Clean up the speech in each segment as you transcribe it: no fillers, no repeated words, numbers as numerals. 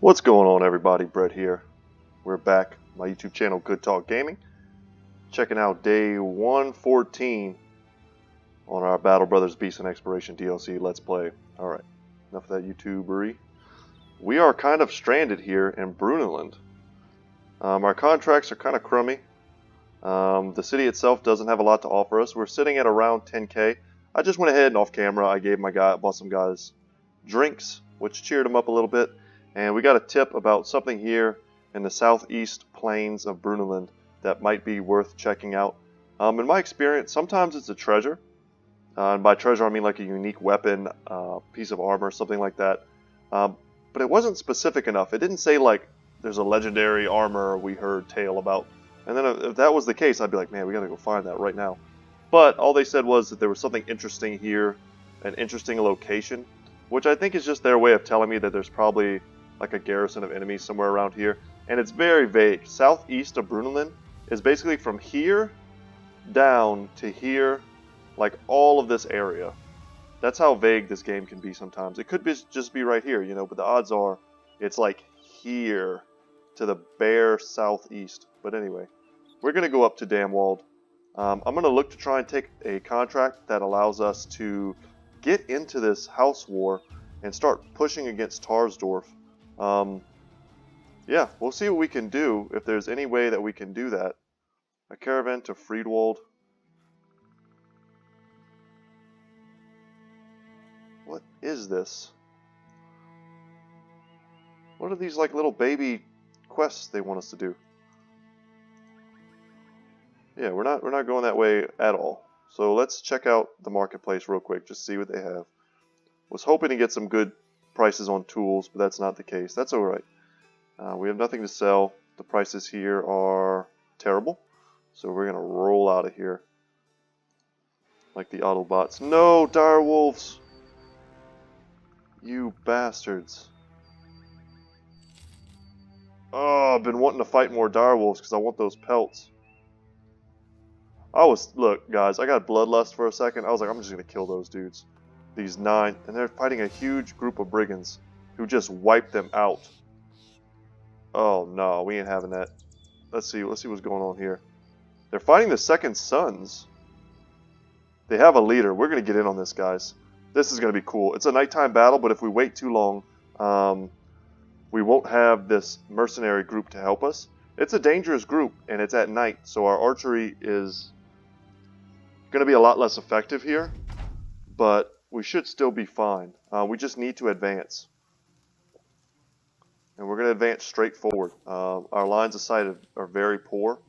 What's going on, everybody? Brett here. We're back, my YouTube channel, Good Talk Gaming, checking out day 114 on our Battle Brothers Beast and Exploration DLC Let's Play. Alright, enough of that YouTubery. We are kind of stranded here in Bruneland. Our contracts are kind of crummy. The city itself doesn't have a lot to offer us. We're sitting at around 10k. I just went ahead and off camera, I bought some guys drinks, which cheered them up a little bit. And we got a tip about something here in the southeast plains of Bruneland that might be worth checking out. In my experience, sometimes it's a treasure. And by treasure, I mean like a unique weapon, piece of armor, something like that. But it wasn't specific enough. It didn't say like there's a legendary armor we heard tale about. And then if that was the case, I'd be like, man, we gotta go find that right now. But all they said was that there was something interesting here, an interesting location, which I think is just their way of telling me that there's probably like a garrison of enemies somewhere around here. And it's very vague. Southeast of Bruneland is basically from here down to here, like all of this area. That's how vague this game can be sometimes. It could just be right here, you know, but the odds are it's like here to the bare southeast. But anyway, we're going to go up to Damwald. I'm going to look to try and take a contract that allows us to get into this house war and start pushing against Tarsdorf. Yeah, we'll see what we can do, if there's any way that we can do that. A caravan to Friedwald. What is this? What are these like little baby quests they want us to do? Yeah, we're not going that way at all. So let's check out the marketplace real quick, just see what they have. Was hoping to get some good prices on tools, but that's not the case. That's alright. We have nothing to sell. The prices here are terrible. So we're going to roll out of here. Like the Autobots. No, direwolves! You bastards. Oh, I've been wanting to fight more direwolves because I want those pelts. Look, guys, I got bloodlust for a second. I was like, I'm just going to kill those dudes. These 9, and they're fighting a huge group of brigands who just wiped them out. Oh no, we ain't having that. Let's see what's going on here. They're fighting the Second Sons. They have a leader. We're gonna get in on this, guys. This is gonna be cool. It's a nighttime battle, but if we wait too long, we won't have this mercenary group to help us. It's a dangerous group, and it's at night, so our archery is gonna be a lot less effective here, but we should still be fine. We just need to advance. And we're going to advance straight forward. Our lines of sight are very poor.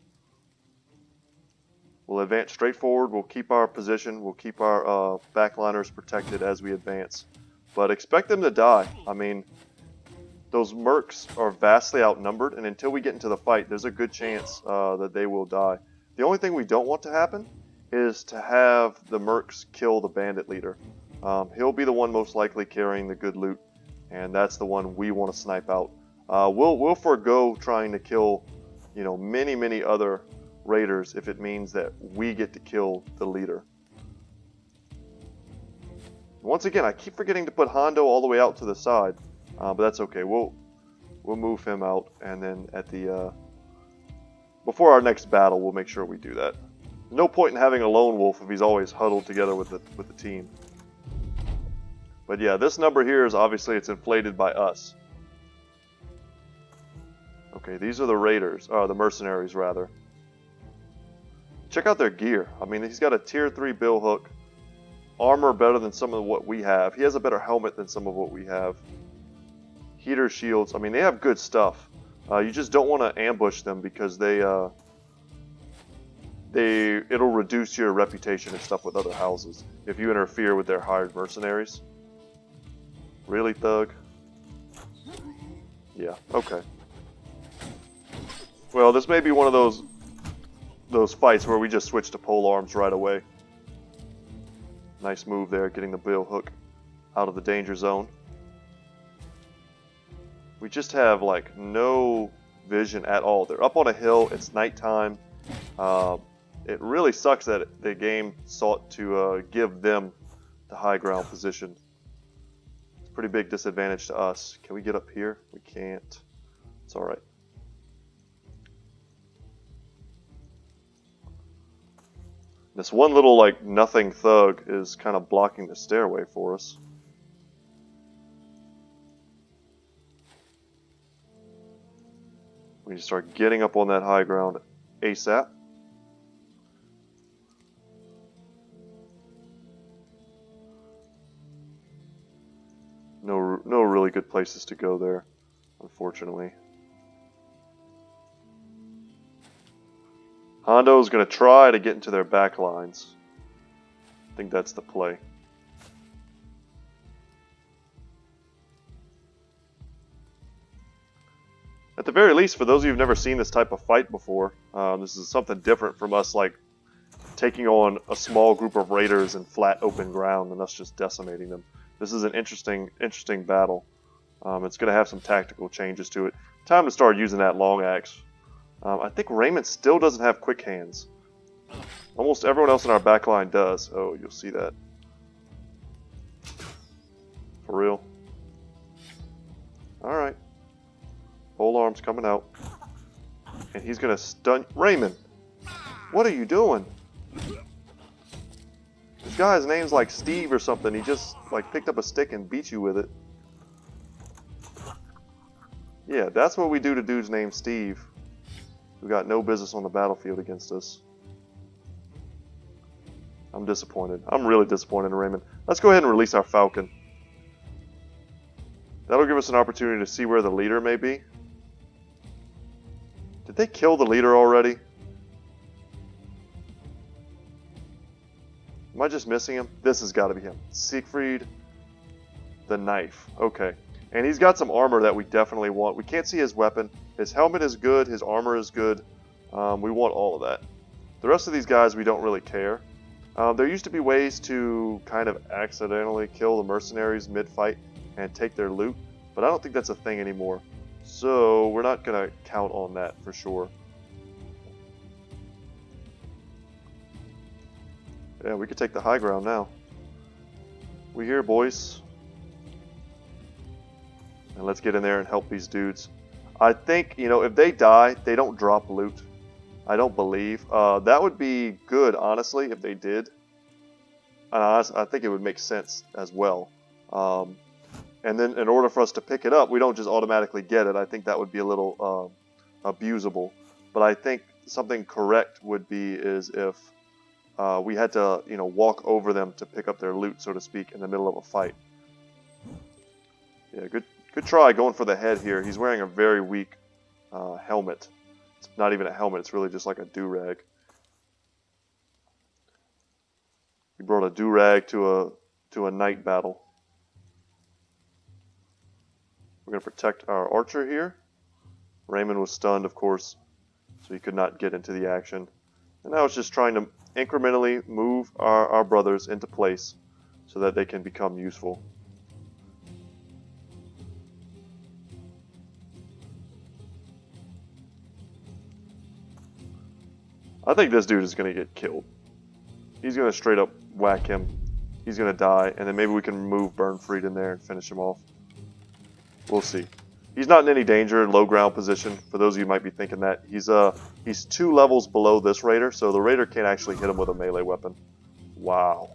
We'll advance straight forward. We'll keep our position. We'll keep our backliners protected as we advance. But expect them to die. I mean, those mercs are vastly outnumbered. And until we get into the fight, there's a good chance that they will die. The only thing we don't want to happen is to have the mercs kill the bandit leader. He'll be the one most likely carrying the good loot. And that's the one we want to snipe out. We'll forego trying to kill, you know, many other raiders if it means that we get to kill the leader. Once again, I keep forgetting to put Hondo all the way out to the side, but that's okay. We'll move him out, and then at the before our next battle, we'll make sure we do that. No point in having a lone wolf if he's always huddled together with the team. But yeah, this number here is obviously it's inflated by us. Okay, these are the raiders, or the mercenaries rather. Check out their gear. I mean, he's got a tier 3 bill hook, armor better than some of what we have. He has a better helmet than some of what we have. Heater shields. I mean, they have good stuff. You just don't want to ambush them because it'll reduce your reputation and stuff with other houses if you interfere with their hired mercenaries. Really, thug? Yeah, okay. Well, this may be one of those fights where we just switch to pole arms right away. Nice move there, getting the bill hook out of the danger zone. We just have, like, no vision at all. They're up on a hill, it's nighttime. It really sucks that the game sought to give them the high ground position. pretty big disadvantage to us. Can we get up here? We can't. It's alright. This one little, like, nothing thug is kind of blocking the stairway for us. We need to start getting up on that high ground ASAP. No really good places to go there, unfortunately. Hondo is going to try to get into their back lines. I think that's the play. At the very least, for those of you who've never seen this type of fight before, this is something different from us, like, taking on a small group of raiders in flat open ground and us just decimating them. This is an interesting battle. It's going to have some tactical changes to it. Time to start using that long axe. I think Raymond still doesn't have quick hands. Almost everyone else in our backline does. Oh, you'll see that. For real. Alright. Pole arm's coming out. And he's going to stun... Raymond! What are you doing? This guy's name's like Steve or something. He just like picked up a stick and beat you with it. Yeah, that's what we do to dudes named Steve, who got no business on the battlefield against us. I'm disappointed. I'm really disappointed in Raymond. Let's go ahead and release our Falcon. That'll give us an opportunity to see where the leader may be. Did they kill the leader already? Am I just missing him? This has got to be him. Siegfried the Knife. Okay. And he's got some armor that we definitely want. We can't see his weapon. His helmet is good. His armor is good. We want all of that. The rest of these guys, we don't really care. There used to be ways to kind of accidentally kill the mercenaries mid-fight and take their loot, but I don't think that's a thing anymore. So we're not going to count on that for sure. Yeah, we could take the high ground now. We here, boys. And let's get in there and help these dudes. I think, you know, if they die, they don't drop loot. I don't believe. That would be good, honestly, if they did. I think it would make sense as well. And then in order for us to pick it up, we don't just automatically get it. I think that would be a little abusable. But I think something correct would be is if we had to, you know, walk over them to pick up their loot, so to speak, in the middle of a fight. Yeah, good try going for the head here. He's wearing a very weak helmet. It's not even a helmet. It's really just like a do-rag. He brought a do-rag to a night battle. We're going to protect our archer here. Raymond was stunned, of course, so he could not get into the action. And now it's just trying to incrementally move our brothers into place so that they can become useful. I think this dude is going to get killed. He's going to straight up whack him. He's going to die, and then maybe we can move Bernfried in there and finish him off. We'll see. He's not in any danger in low ground position. For those of you who might be thinking that, he's 2 levels below this raider, so the raider can't actually hit him with a melee weapon. Wow.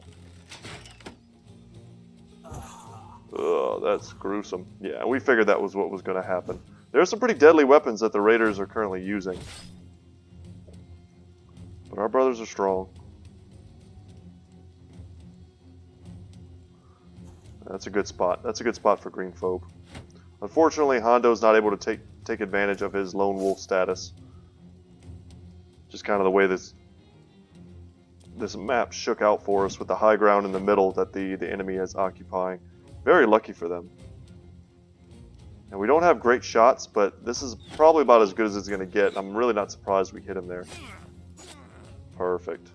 Ugh, that's gruesome. Yeah, we figured that was what was going to happen. There are some pretty deadly weapons that the raiders are currently using. But our brothers are strong. That's a good spot. That's a good spot for Green Phobe. Unfortunately, Hondo's not able to take advantage of his lone wolf status. Just kind of the way this map shook out for us with the high ground in the middle that the enemy is occupying. Very lucky for them. And we don't have great shots, but this is probably about as good as it's going to get. I'm really not surprised we hit him there. Perfect.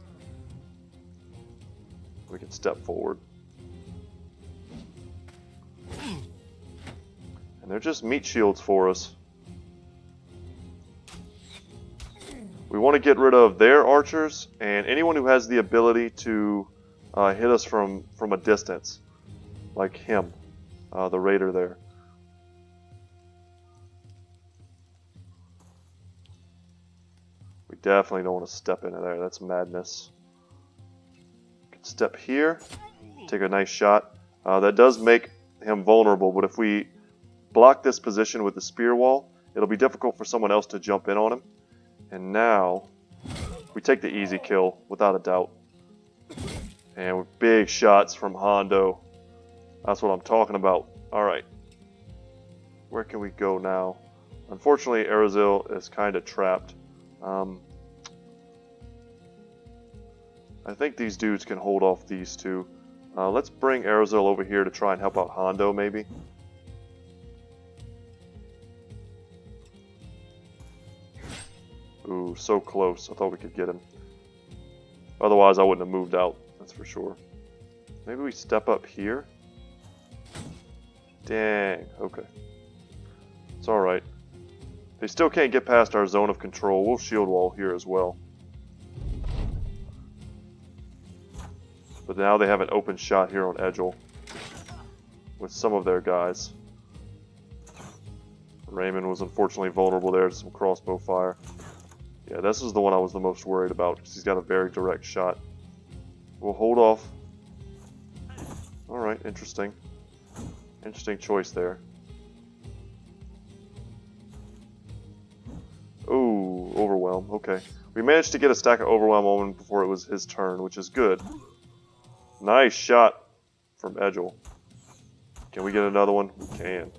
We can step forward. And they're just meat shields for us. We want to get rid of their archers and anyone who has the ability to hit us from a distance, like him. the raider there. We definitely don't want to step into there. That's madness. Can step here, take a nice shot. That does make him vulnerable, but if we block this position with the spear wall, it'll be difficult for someone else to jump in on him. And now we take the easy kill without a doubt. And with big shots from Hondo. That's what I'm talking about. Alright. Where can we go now? Unfortunately, Arazil is kind of trapped. I think these dudes can hold off these two. Let's bring Arazil over here to try and help out Hondo, maybe. Ooh, so close. I thought we could get him. Otherwise, I wouldn't have moved out. That's for sure. Maybe we step up here? Dang. Okay. It's alright. They still can't get past our zone of control. We'll shield wall here as well. But now they have an open shot here on Edgel with some of their guys. Raymond was unfortunately vulnerable there to some crossbow fire. Yeah, this is the one I was the most worried about because he's got a very direct shot. We'll hold off. Alright, interesting. Interesting choice there. Ooh, Overwhelm. Okay. We managed to get a stack of Overwhelm on him before it was his turn, which is good. Nice shot from Edgel. Can we get another one? We can.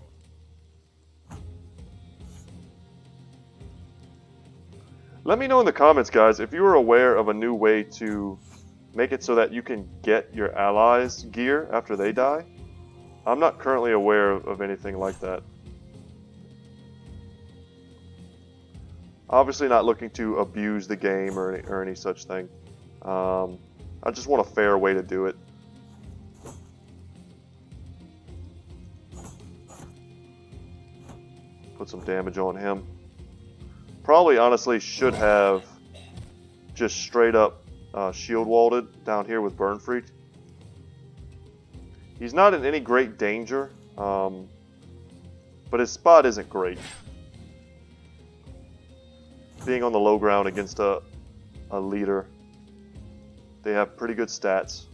Let me know in the comments, guys, if you are aware of a new way to make it so that you can get your allies' gear after they die. I'm not currently aware of anything like that. Obviously not looking to abuse the game or any such thing. I just want a fair way to do it. Put some damage on him. Probably, honestly, should have just straight up shield walled down here with Burnfried. He's not in any great danger, but his spot isn't great. Being on the low ground against a leader, they have pretty good stats.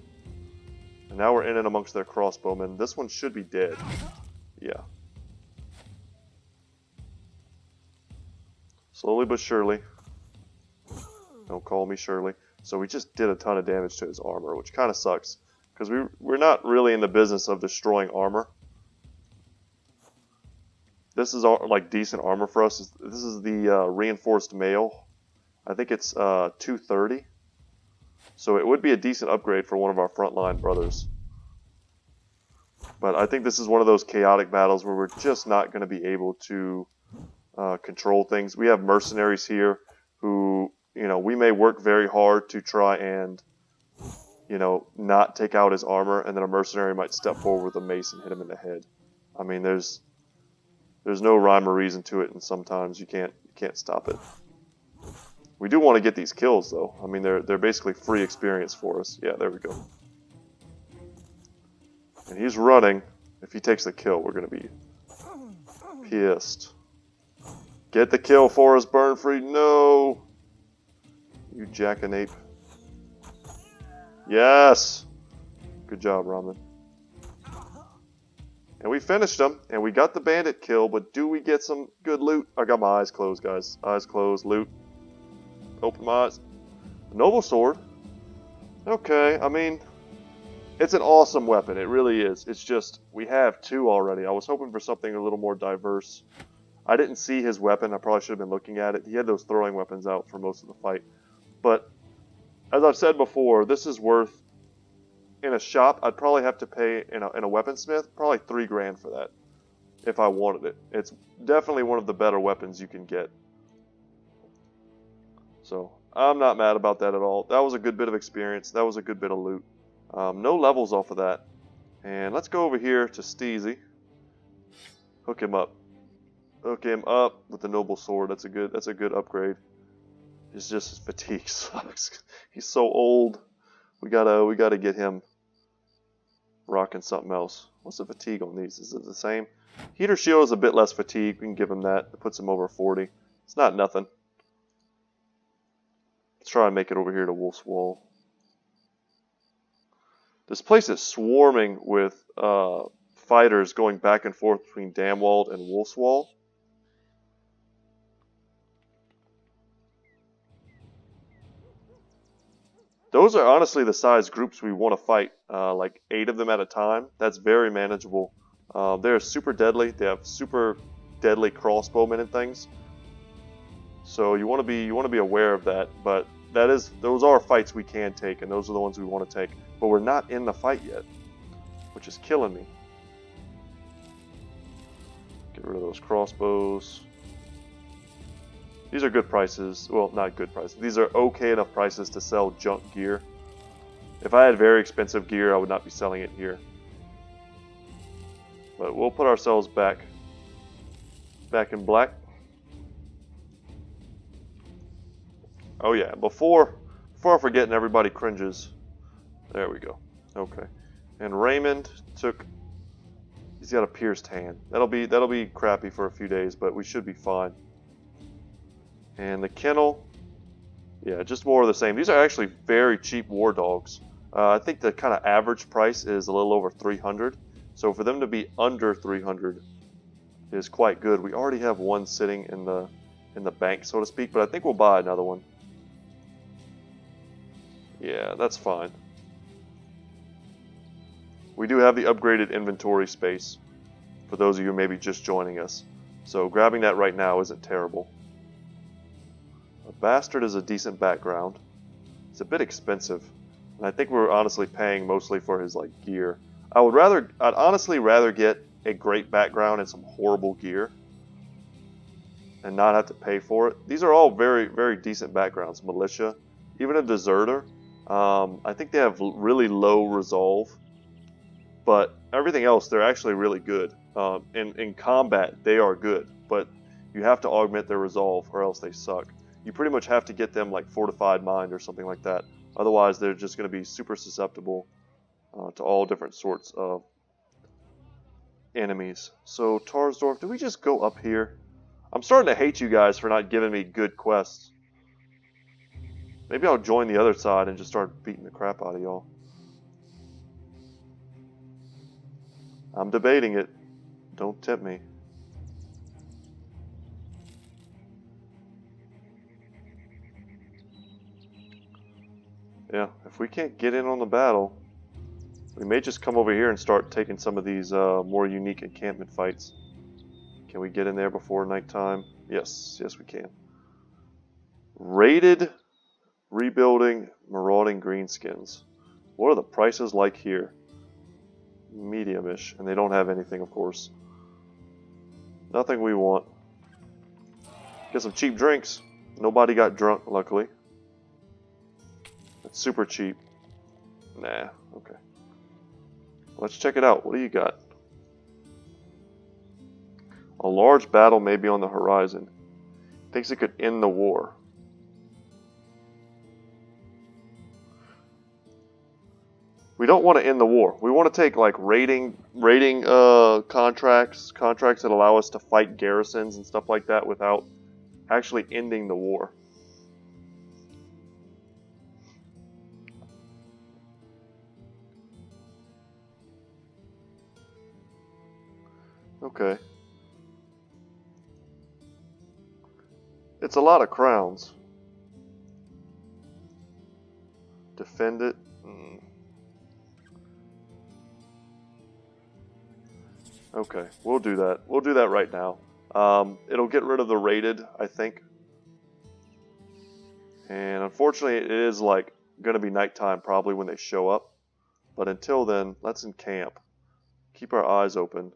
And now we're in and amongst their crossbowmen. This one should be dead. Yeah. Slowly but surely. Don't call me Shirley. So we just did a ton of damage to his armor, which kind of sucks. Because we're not really in the business of destroying armor. This is like decent armor for us. This is the reinforced mail. I think it's 230. So it would be a decent upgrade for one of our frontline brothers. But I think this is one of those chaotic battles where we're just not going to be able to control things. We have mercenaries here who, you know, we may work very hard to try and, you know, not take out his armor, and then a mercenary might step forward with a mace and hit him in the head. I mean, there's no rhyme or reason to it, and sometimes you can't stop it. We do want to get these kills, though. I mean, they're basically free experience for us. Yeah, there we go. And he's running. If he takes the kill, we're going to be pissed. Get the kill for us, Burnfried. No! You jackanape. Yes! Good job, Ramen. And we finished him, and we got the bandit kill, but do we get some good loot? I got my eyes closed, guys. Eyes closed, loot. Open my eyes. Noble sword. Okay, I mean, it's an awesome weapon. It really is. It's just, we have two already. I was hoping for something a little more diverse. I didn't see his weapon. I probably should have been looking at it. He had those throwing weapons out for most of the fight. But, as I've said before, this is worth, in a shop, I'd probably have to pay, in a weaponsmith, probably $3 grand for that, if I wanted it. It's definitely one of the better weapons you can get. So, I'm not mad about that at all. That was a good bit of experience. That was a good bit of loot. No levels off of that. And let's go over here to Steezy. Hook him up. Hook him up with the noble sword. That's a good upgrade. It's just his fatigue sucks. He's so old. We gotta get him rocking something else. What's the fatigue on these? Is it the same? Heater shield is a bit less fatigue. We can give him that. It puts him over 40. It's not nothing. Let's try and make it over here to Wolf's Wall. This place is swarming with fighters going back and forth between Damwald and Wolf's Wall. Those are honestly the size groups we want to fight, like 8 of them at a time. That's very manageable. They're super deadly. They have super deadly crossbowmen and things. So you want to be aware of that. But those are fights we can take, and those are the ones we want to take. But we're not in the fight yet, which is killing me. Get rid of those crossbows. These are good prices. Well, not good prices. These are okay enough prices to sell junk gear. If I had very expensive gear, I would not be selling it here. But we'll put ourselves back in black. Oh yeah, before I forget and everybody cringes. There we go. Okay. And Raymond he's got a pierced hand. That'll be crappy for a few days, but we should be fine. And the kennel, yeah, just more of the same. These are actually very cheap war dogs. I think the kind of average price is a little over 300. So for them to be under 300 is quite good. We already have one sitting in the bank, so to speak, but I think we'll buy another one. Yeah, that's fine. We do have the upgraded inventory space for those of you maybe just joining us. So grabbing that right now isn't terrible. A bastard is a decent background. It's a bit expensive, and I think we're honestly paying mostly for his like gear. I'd honestly rather get a great background and some horrible gear and not have to pay for it. These are all very, very decent backgrounds. Militia, even a deserter. I think they have really low resolve, but everything else they're actually really good. In combat they are good, but you have to augment their resolve or else they suck. You pretty much have to get them like fortified mind or something like that. Otherwise, they're just going to be super susceptible to all different sorts of enemies. So, Tarsdorf, do we just go up here? I'm starting to hate you guys for not giving me good quests. Maybe I'll join the other side and just start beating the crap out of y'all. I'm debating it. Don't tempt me. Yeah, if we can't get in on the battle, we may just come over here and start taking some of these more unique encampment fights. Can we get in there before nighttime? Yes, yes we can. Raided, rebuilding, marauding greenskins. What are the prices like here? Medium-ish, and they don't have anything, of course. Nothing we want. Get some cheap drinks. Nobody got drunk, luckily. It's super cheap. Nah, okay. Let's check it out. What do you got? A large battle may be on the horizon. Thinks it could end the war. We don't want to end the war. We want to take like raiding contracts that allow us to fight garrisons and stuff like that without actually ending the war. Okay. It's a lot of crowns. Defend it. Okay, we'll do that. We'll do that right now. It'll get rid of the raided, I think. And unfortunately, it is like going to be nighttime probably when they show up. But until then, let's encamp. Keep our eyes open.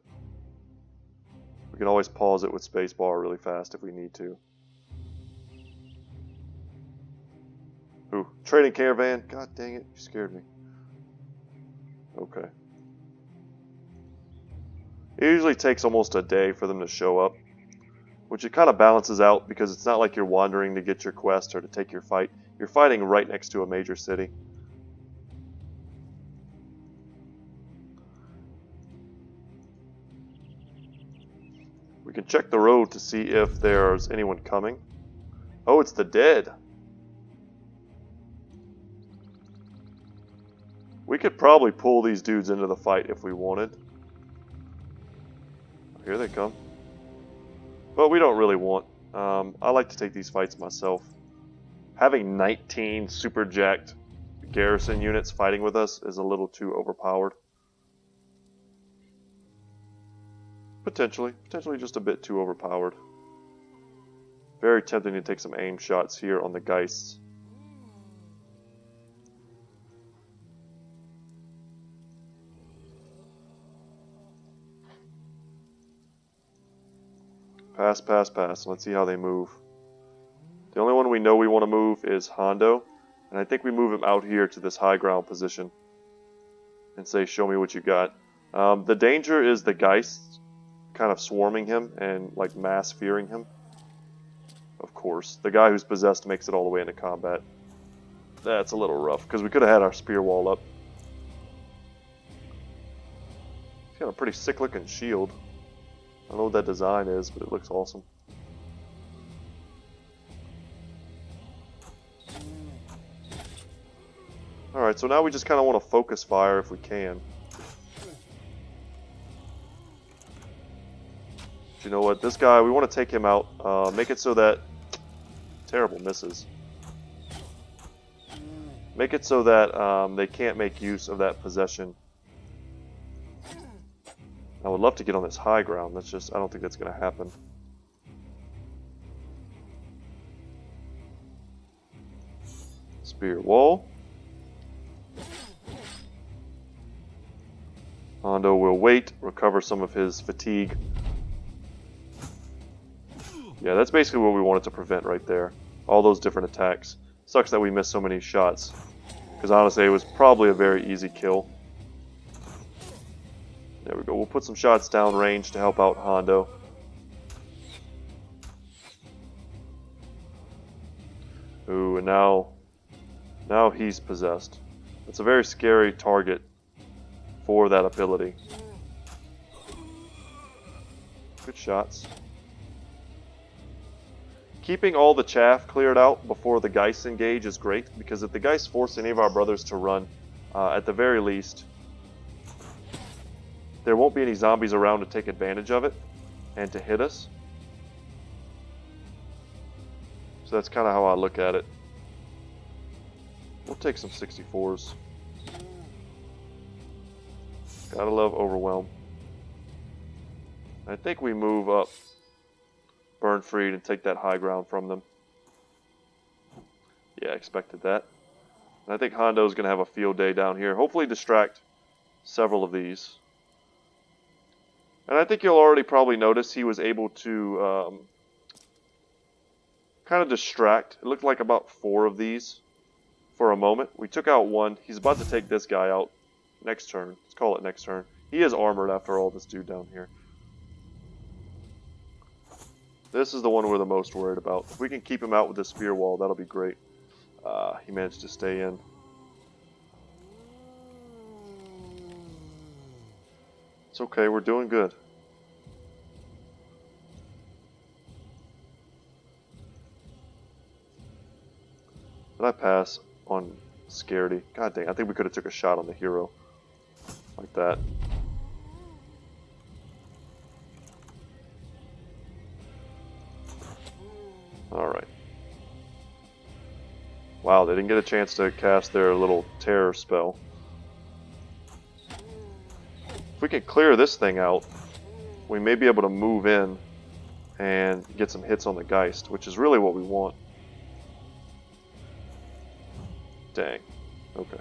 We can always pause it with spacebar really fast if we need to. Ooh, trading caravan. God dang it, you scared me. Okay. It usually takes almost a day for them to show up, which it kind of balances out because it's not like you're wandering to get your quest or to take your fight. You're fighting right next to a major city. We can check the road to see if there's anyone coming. Oh, it's the dead. We could probably pull these dudes into the fight if we wanted. Here they come. But we don't really want. I like to take these fights myself. Having 19 super jacked garrison units fighting with us is a little too overpowered. Potentially just a bit too overpowered. Very tempting to take some aim shots here on the Geists. Pass, pass, pass. Let's see how they move. The only one we know we want to move is Hondo. And I think we move him out here to this high ground position. And say, show me what you got. The danger is the Geists kind of swarming him and like mass fearing him. Of course. The guy who's possessed makes it all the way into combat. That's a little rough, because we could have had our spear wall up. He's got a pretty sick looking shield. I don't know what that design is, but it looks awesome. Alright, so now we just kind of want to focus fire if we can. But you know what? This guy, we want to take him out. Make it so that... Terrible misses. Make it so that they can't make use of that possession. I would love to get on this high ground. That's just, I don't think that's going to happen. Spear wall. Hondo will wait, recover some of his fatigue. Yeah, that's basically what we wanted to prevent right there. All those different attacks. Sucks that we missed so many shots. Because honestly, it was probably a very easy kill. There we go. We'll put some shots down range to help out Hondo. Ooh, and now he's possessed. It's a very scary target for that ability. Good shots. Keeping all the chaff cleared out before the Geists engage is great, because if the Geists force any of our brothers to run, at the very least, there won't be any zombies around to take advantage of it and to hit us. So that's kind of how I look at it. We'll take some 64s. Gotta love Overwhelm. I think we move up Burnfried and take that high ground from them. Yeah, I expected that. And I think Hondo's going to have a field day down here. Hopefully distract several of these. And I think you'll already probably notice he was able to kind of distract. It looked like about 4 of these for a moment. We took out one. He's about to take this guy out next turn. Let's call it next turn. He is armored after all, this dude down here. This is the one we're the most worried about. If we can keep him out with the spear wall, that'll be great. He managed to stay in. It's okay, we're doing good. Did I pass on Scaredy? God dang, I think we could have took a shot on the hero. Like that. Alright. Wow, they didn't get a chance to cast their little terror spell. If we can clear this thing out, we may be able to move in and get some hits on the Geist, which is really what we want. Dang. Okay.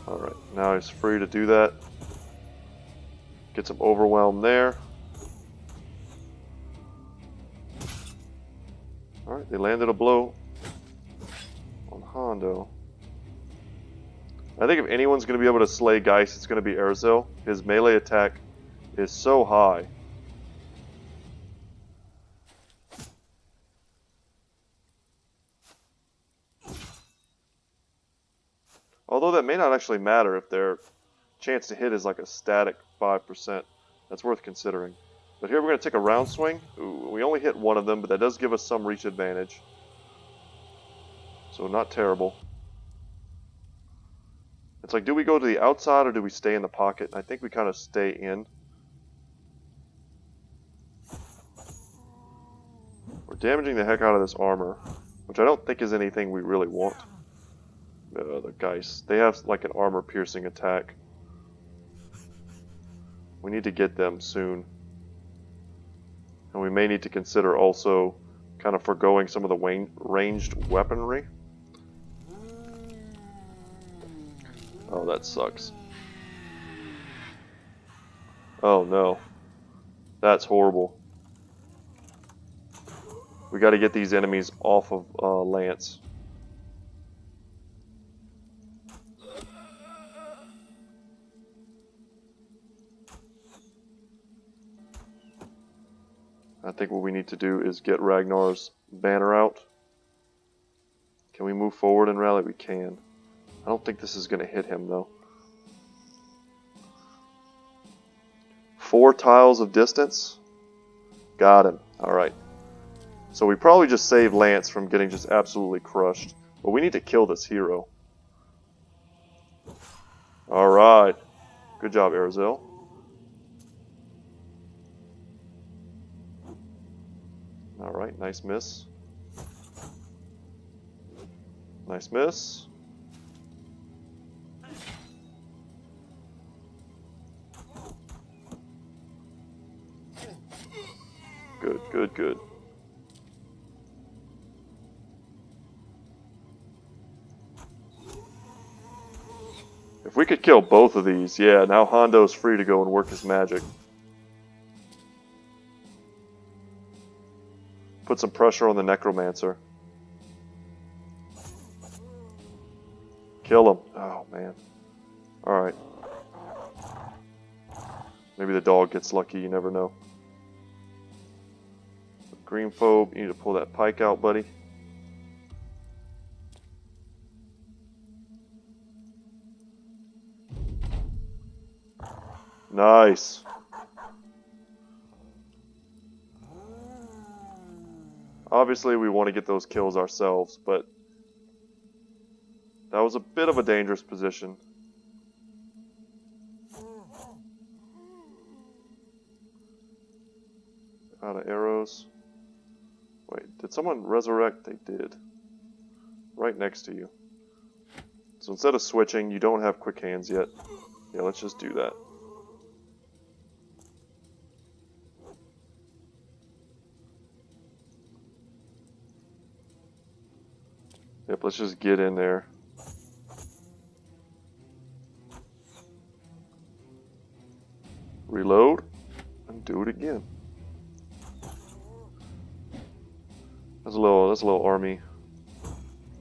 Alright, now he's free to do that. Get some Overwhelm there. Alright, they landed a blow on Hondo. I think if anyone's going to be able to slay Geist, it's going to be Erzel. His melee attack is so high. Although that may not actually matter if their chance to hit is like a static 5%. That's worth considering. But here we're going to take a round swing. Ooh, we only hit one of them, but that does give us some reach advantage. So not terrible. It's like, do we go to the outside or do we stay in the pocket? I think we kind of stay in. We're damaging the heck out of this armor, which I don't think is anything we really want. The Geist. They have like an armor-piercing attack. We need to get them soon. And we may need to consider also kind of foregoing some of the ranged weaponry. Oh, that sucks. Oh no. That's horrible. We got to get these enemies off of Lance. I think what we need to do is get Ragnar's banner out. Can we move forward and rally? We can. I don't think this is going to hit him though. 4 tiles of distance. Got him. Alright. So we probably just saved Lance from getting just absolutely crushed. But we need to kill this hero. Alright. Good job, Arizil. Alright, nice miss. Nice miss. Good, good, good. If we could kill both of these, yeah, now Hondo's free to go and work his magic. Put some pressure on the Necromancer. Kill him. Oh, man. Alright. Maybe the dog gets lucky, you never know. Green Phobe, you need to pull that pike out, buddy. Nice. Obviously, we want to get those kills ourselves, but that was a bit of a dangerous position. Out of arrows. Wait, did someone resurrect? They did. Right next to you. So instead of switching, you don't have quick hands yet. Yeah, let's just do that. Yep, let's just get in there. Reload, and do it again. That's a little army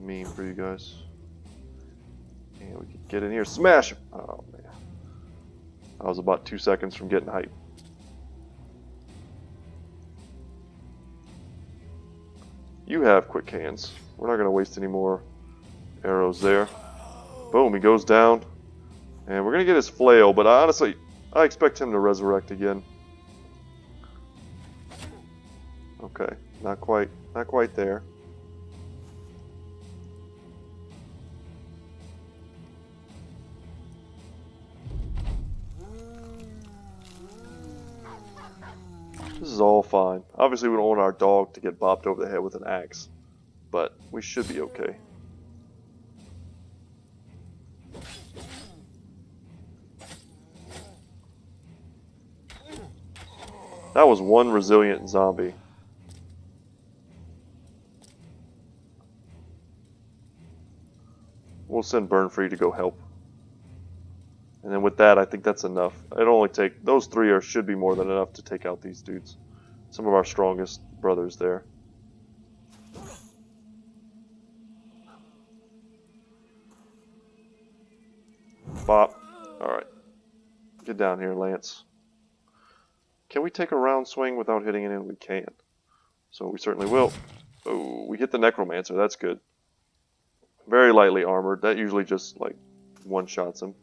meme for you guys. And we can get in here, smash him. Oh man, I was about 2 seconds from getting hype. You have quick hands. We're not going to waste any more arrows there. Boom, he goes down. And we're going to get his flail, but honestly, I expect him to resurrect again. Okay, not quite there. This is all fine. Obviously, we don't want our dog to get bopped over the head with an axe, but we should be okay. That was one resilient zombie. We'll send Burnfree to go help. And then with that, I think that's enough. It'll only take, those 3 should be more than enough to take out these dudes. Some of our strongest brothers there. Bop. Alright. Get down here, Lance. Can we take a round swing without hitting it in? We can. So we certainly will. Oh, we hit the Necromancer. That's good. Very lightly armored. That usually just, like, one-shots him.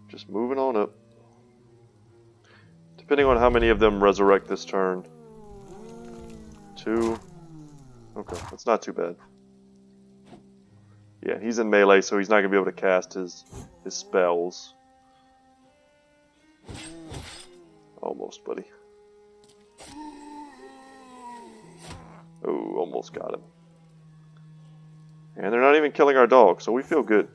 Just moving on up. Depending on how many of them resurrect this turn. 2. Okay, that's not too bad. Yeah, he's in melee, so he's not going to be able to cast his spells. Almost, buddy. Oh, almost got him. And they're not even killing our dog, so we feel good.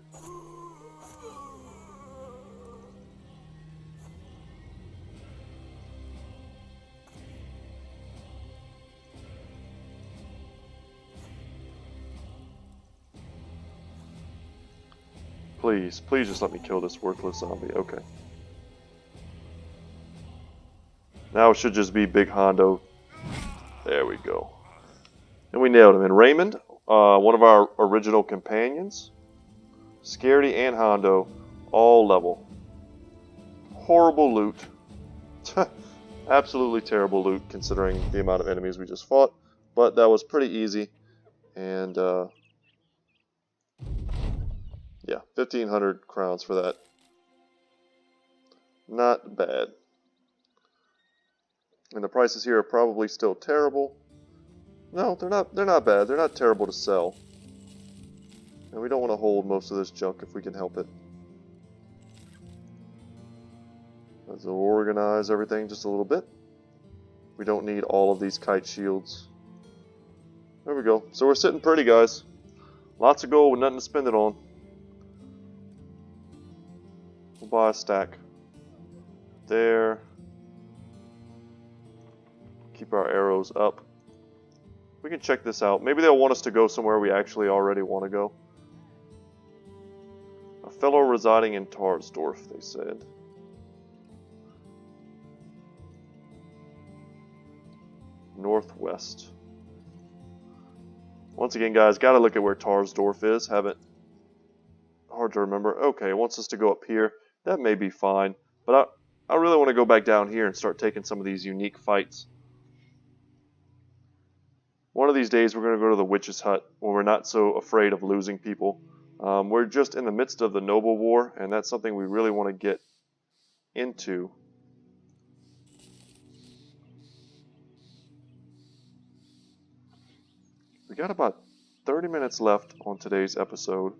Please, please just let me kill this worthless zombie. Okay. Now it should just be Big Hondo. There we go. And we nailed him. And Raymond, one of our original companions, Scaredy and Hondo, all level. Horrible loot. Absolutely terrible loot considering the amount of enemies we just fought. But that was pretty easy. And yeah, 1,500 crowns for that. Not bad. And the prices here are probably still terrible. No, they're not bad. They're not terrible to sell. And we don't want to hold most of this junk if we can help it. Let's organize everything just a little bit. We don't need all of these kite shields. There we go. So we're sitting pretty, guys. Lots of gold with nothing to spend it on. We'll buy a stack. There. Keep our arrows up. We can check this out. Maybe they'll want us to go somewhere we actually already want to go. A fellow residing in Tarsdorf, they said. Northwest. Once again, guys, gotta look at where Tarsdorf is. Haven't. Hard to remember. Okay, it wants us to go up here. That may be fine. But I really want to go back down here and start taking some of these unique fights. One of these days, we're going to go to the Witch's Hut when we're not so afraid of losing people. We're just in the midst of the Noble War, and that's something we really want to get into. We got about 30 minutes left on today's episode.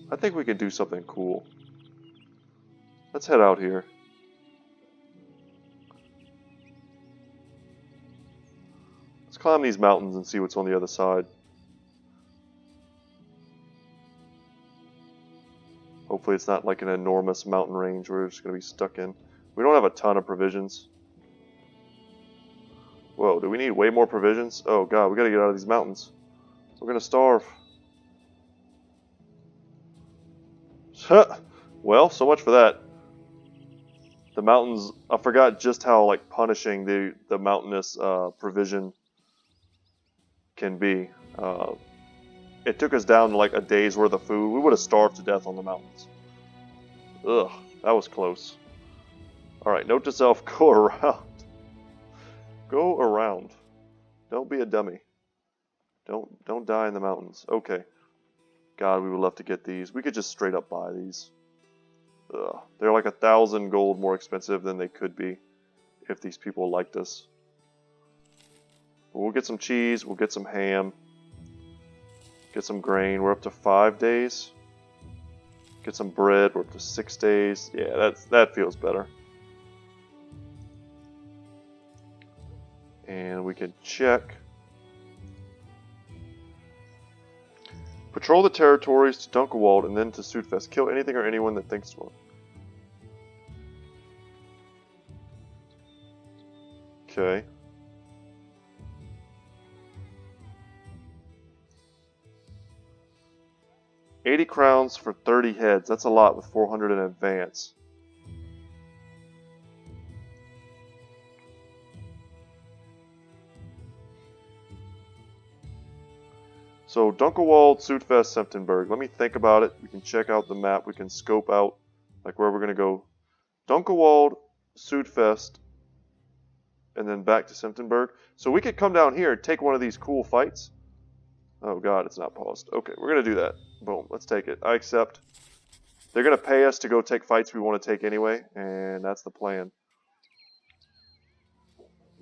I think we can do something cool. Let's head out here. Let's climb these mountains and see what's on the other side. Hopefully it's not like an enormous mountain range we're just going to be stuck in. We don't have a ton of provisions. Whoa, do we need way more provisions? Oh god, we got to get out of these mountains. We're going to starve. Well, so much for that. The mountains, I forgot just how like punishing the mountainous provision can be. It took us down to like a day's worth of food. We would have starved to death on the mountains. Ugh, that was close. Alright, note to self, go around. Go around. Don't be a dummy. Don't die in the mountains. Okay. God, we would love to get these. We could just straight up buy these. Ugh. They're like 1,000 gold more expensive than they could be if these people liked us. But we'll get some cheese, we'll get some ham, get some grain. We're up to 5 days. Get some bread, we're up to 6 days. Yeah, that feels better. And we can check. Patrol the territories to Dunkelwald and then to Sudfest. Kill anything or anyone that thinks one. Okay. $80 crowns for 30 heads. That's a lot with 400 in advance. So Dunkelwald, Sudfest, Senftenberg. Let me think about it. We can check out the map. We can scope out like where we're going to go. Dunkelwald, Sudfest, and then back to Senftenberg. So we could come down here and take one of these cool fights. Oh god, it's not paused. Okay, we're going to do that. Boom, let's take it. I accept. They're going to pay us to go take fights we want to take anyway, and that's the plan.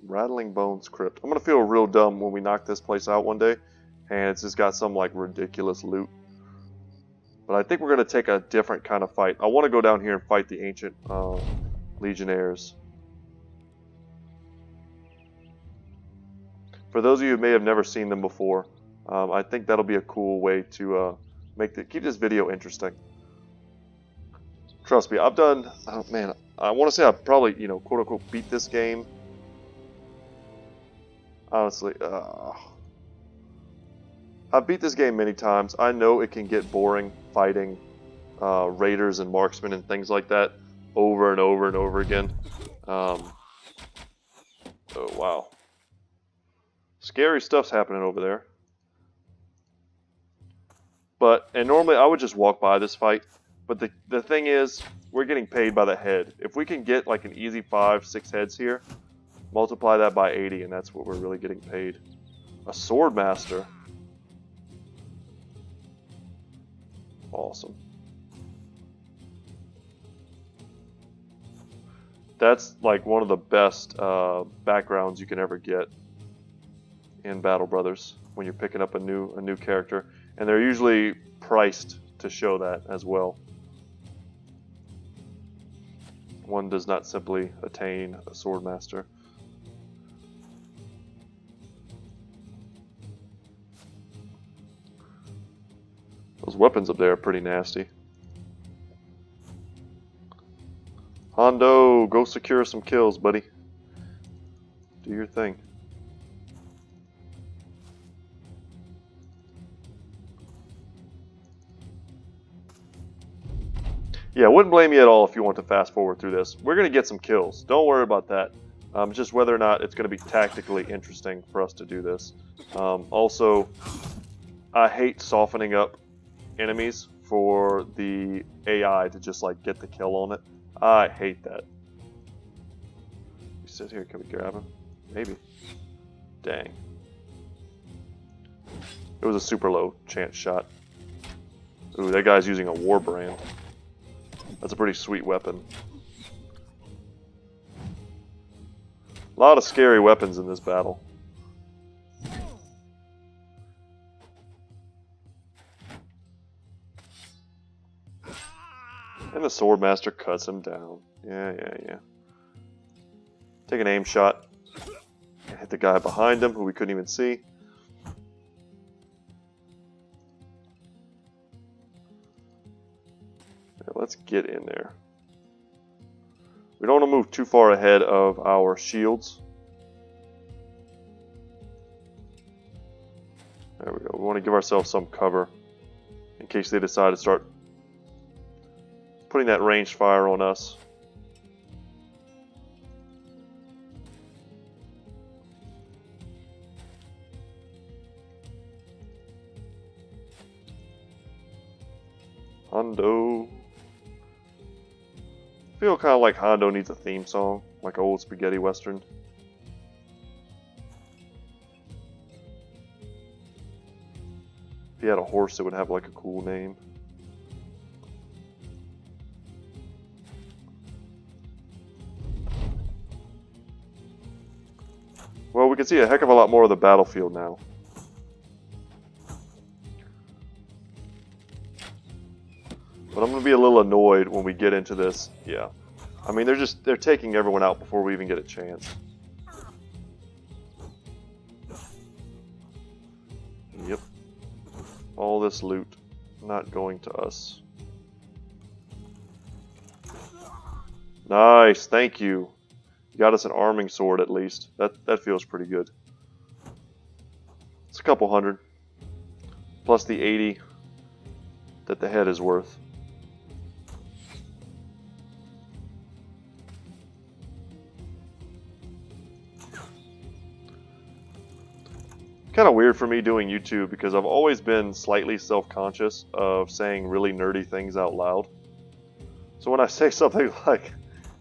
Rattling Bones Crypt. I'm going to feel real dumb when we knock this place out one day, and it's just got some like ridiculous loot. But I think we're going to take a different kind of fight. I want to go down here and fight the ancient legionnaires. For those of you who may have never seen them before, I think that'll be a cool way to keep this video interesting. Trust me, I've done, oh man, I want to say I've probably, you know, quote unquote beat this game. Honestly, I've beat this game many times. I know it can get boring fighting raiders and marksmen and things like that over and over and over again. Oh wow. Scary stuff's happening over there. And normally I would just walk by this fight. But the thing is, we're getting paid by the head. If we can get like an easy 5-6 heads here, multiply that by 80, and that's what we're really getting paid. A Swordmaster. Awesome. That's like one of the best backgrounds you can ever get in Battle Brothers when you're picking up a new character, and they're usually priced to show that as well. One does not simply attain a Swordmaster. Those weapons up there are pretty nasty. Hondo, go secure some kills, buddy. Do your thing. Yeah, I wouldn't blame you at all if you want to fast forward through this. We're going to get some kills. Don't worry about that. Just whether or not it's going to be tactically interesting for us to do this. Also, I hate softening up enemies for the AI to just like get the kill on it. I hate that. You sit here, can we grab him? Maybe. Dang. It was a super low chance shot. Ooh, that guy's using a war brand. That's a pretty sweet weapon. A lot of scary weapons in this battle. And the Swordmaster cuts him down. Yeah. Take an aim shot. And hit the guy behind him who we couldn't even see. Let's get in there. We don't want to move too far ahead of our shields. There we go. We want to give ourselves some cover in case they decide to start putting that ranged fire on us. Hondo. I feel kind of like Hondo needs a theme song, like an old spaghetti western. If he had a horse, it would have like a cool name. Well, we can see a heck of a lot more of the battlefield now. But I'm going to be a little annoyed when we get into this. Yeah. I mean, they're taking everyone out before we even get a chance. Yep. All this loot not going to us. Nice, thank you. You got us an arming sword at least. That feels pretty good. It's a couple hundred. Plus the 80 that the head is worth. Kind of weird for me doing YouTube because I've always been slightly self-conscious of saying really nerdy things out loud. So when I say something like,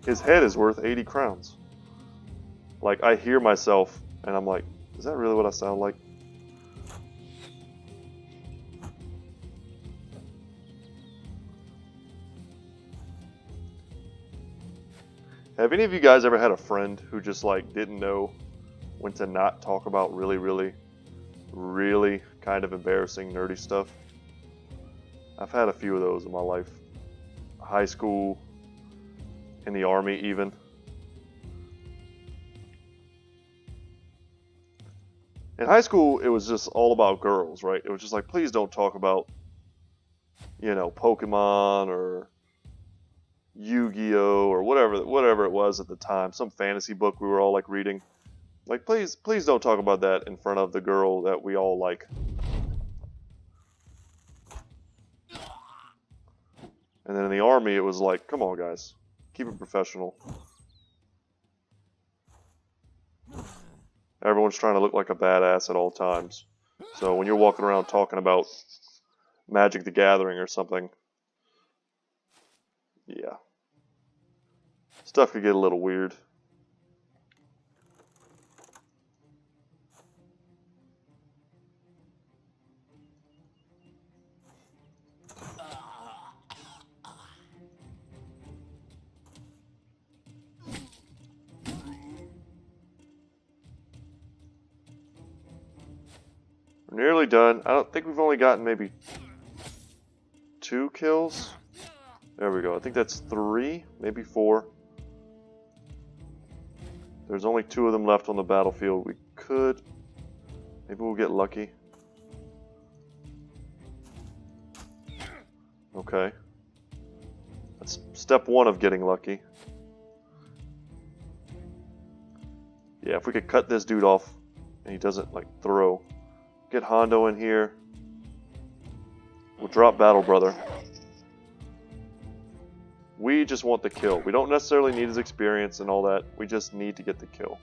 his head is worth 80 crowns, like I hear myself and I'm like, is that really what I sound like? Have any of you guys ever had a friend who just like didn't know when to not talk about really, really, really kind of embarrassing, nerdy stuff? I've had a few of those in my life. High school, in the army even. In high school, it was just all about girls, right? It was just like, please don't talk about, you know, Pokemon or Yu-Gi-Oh or whatever it was at the time. Some fantasy book we were all like reading. Like, please don't talk about that in front of the girl that we all like. And then in the army, it was like, come on, guys, keep it professional. Everyone's trying to look like a badass at all times. So when you're walking around talking about Magic the Gathering or something, yeah, stuff could get a little weird. We're nearly done. I don't think we've only gotten maybe 2 kills. There we go. I think that's 3, maybe 4. There's only 2 of them left on the battlefield. We could... Maybe we'll get lucky. Okay. That's step 1 of getting lucky. Yeah, if we could cut this dude off and he doesn't, like, throw. Get Hondo in here. We'll drop Battle Brother. We just want the kill. We don't necessarily need his experience and all that. We just need to get the kill.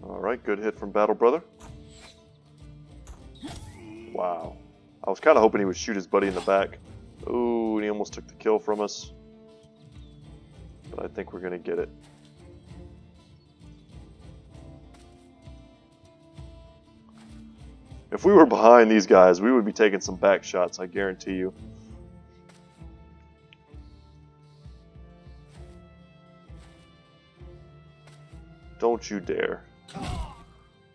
Alright, good hit from Battle Brother. Wow. I was kind of hoping he would shoot his buddy in the back. Ooh, and he almost took the kill from us. But I think we're going to get it. If we were behind these guys, we would be taking some back shots, I guarantee you. Don't you dare.